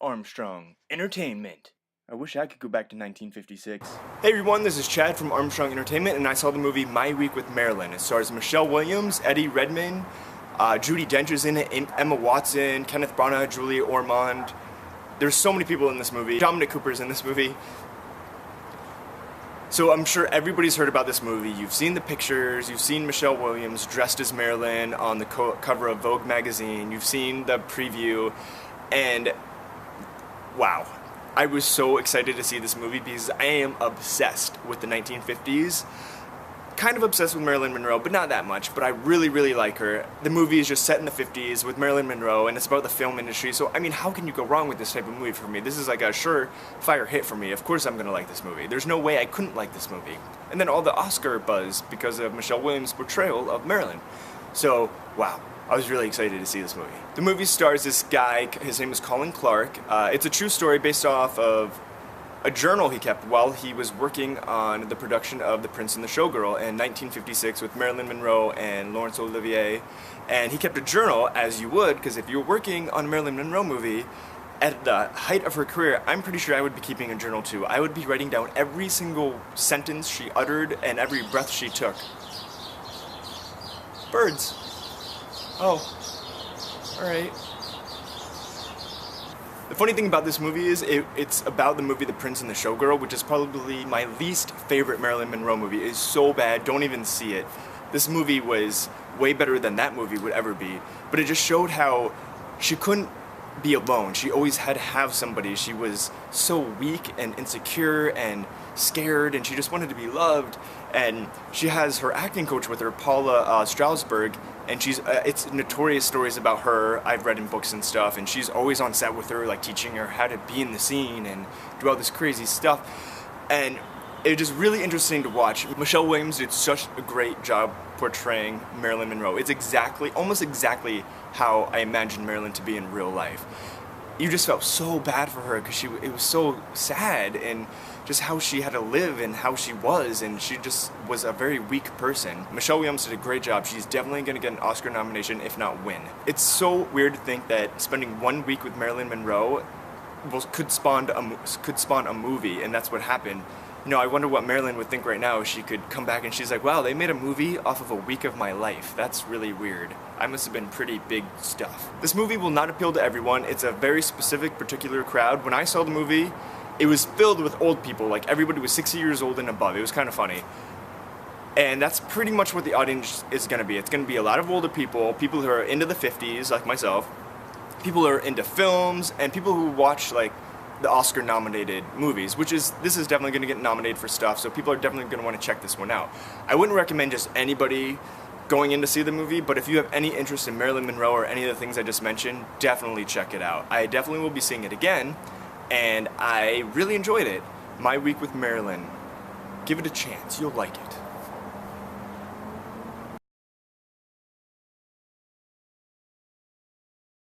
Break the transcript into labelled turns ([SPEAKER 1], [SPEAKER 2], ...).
[SPEAKER 1] Armstrong Entertainment. I wish I could go back to 1956. Hey everyone, this is Chad from Armstrong Entertainment, and I saw the movie My Week with Marilyn. It stars Michelle Williams, Eddie Redmayne, Judi Dench is in it, Emma Watson, Kenneth Branagh, Julia Ormond. There's so many people in this movie. Dominic Cooper's in this movie. So I'm sure everybody's heard about this movie. You've seen the pictures, you've seen Michelle Williams dressed as Marilyn on the cover of Vogue magazine, you've seen the preview, and wow. I was so excited to see this movie because I am obsessed with the 1950s. Kind of obsessed with Marilyn Monroe, but not that much, but I really, really like her. The movie is just set in the 50s with Marilyn Monroe, and it's about the film industry, so I mean, how can you go wrong with this type of movie for me? This is like a surefire hit for me. Of course I'm gonna like this movie. There's no way I couldn't like this movie. And then all the Oscar buzz because of Michelle Williams' portrayal of Marilyn. So, wow. I was really excited to see this movie. The movie stars this guy, his name is Colin Clark. It's a true story based off of a journal he kept while he was working on the production of The Prince and the Showgirl in 1956 with Marilyn Monroe and Laurence Olivier. And he kept a journal, as you would, because if you were working on a Marilyn Monroe movie, at the height of her career, I'm pretty sure I would be keeping a journal too. I would be writing down every single sentence she uttered and every breath she took. Birds. Oh, alright. The funny thing about this movie is it's about the movie The Prince and the Showgirl, which is probably my least favorite Marilyn Monroe movie. It's so bad, don't even see it. This movie was way better than that movie would ever be, but it just showed how she couldn't be alone. She always had to have somebody. She was so weak and insecure and scared, and she just wanted to be loved. And she has her acting coach with her, Paula Strasberg, and it's notorious stories about her I've read in books and stuff, and she's always on set with her, like teaching her how to be in the scene and do all this crazy stuff. And it was really interesting to watch. Michelle Williams did such a great job portraying Marilyn Monroe. It's almost exactly how I imagined Marilyn to be in real life. You just felt so bad for her because it was so sad, and just how she had to live and how she was, and she just was a very weak person. Michelle Williams did a great job. She's definitely going to get an Oscar nomination, if not win. It's so weird to think that spending 1 week with Marilyn Monroe could spawn a movie, and that's what happened. You know, I wonder what Marilyn would think right now if she could come back and she's like, wow, they made a movie off of a week of my life. That's really weird. I must have been pretty big stuff. This movie will not appeal to everyone. It's a very specific, particular crowd. When I saw the movie, it was filled with old people. Like, everybody was 60 years old and above. It was kind of funny. And that's pretty much what the audience is going to be. It's going to be a lot of older people who are into the 50s, like myself, people who are into films, and people who watch, like, the Oscar-nominated movies, this is definitely going to get nominated for stuff, so people are definitely going to want to check this one out. I wouldn't recommend just anybody going in to see the movie, but if you have any interest in Marilyn Monroe or any of the things I just mentioned, definitely check it out. I definitely will be seeing it again, and I really enjoyed it. My Week with Marilyn. Give it a chance. You'll like it.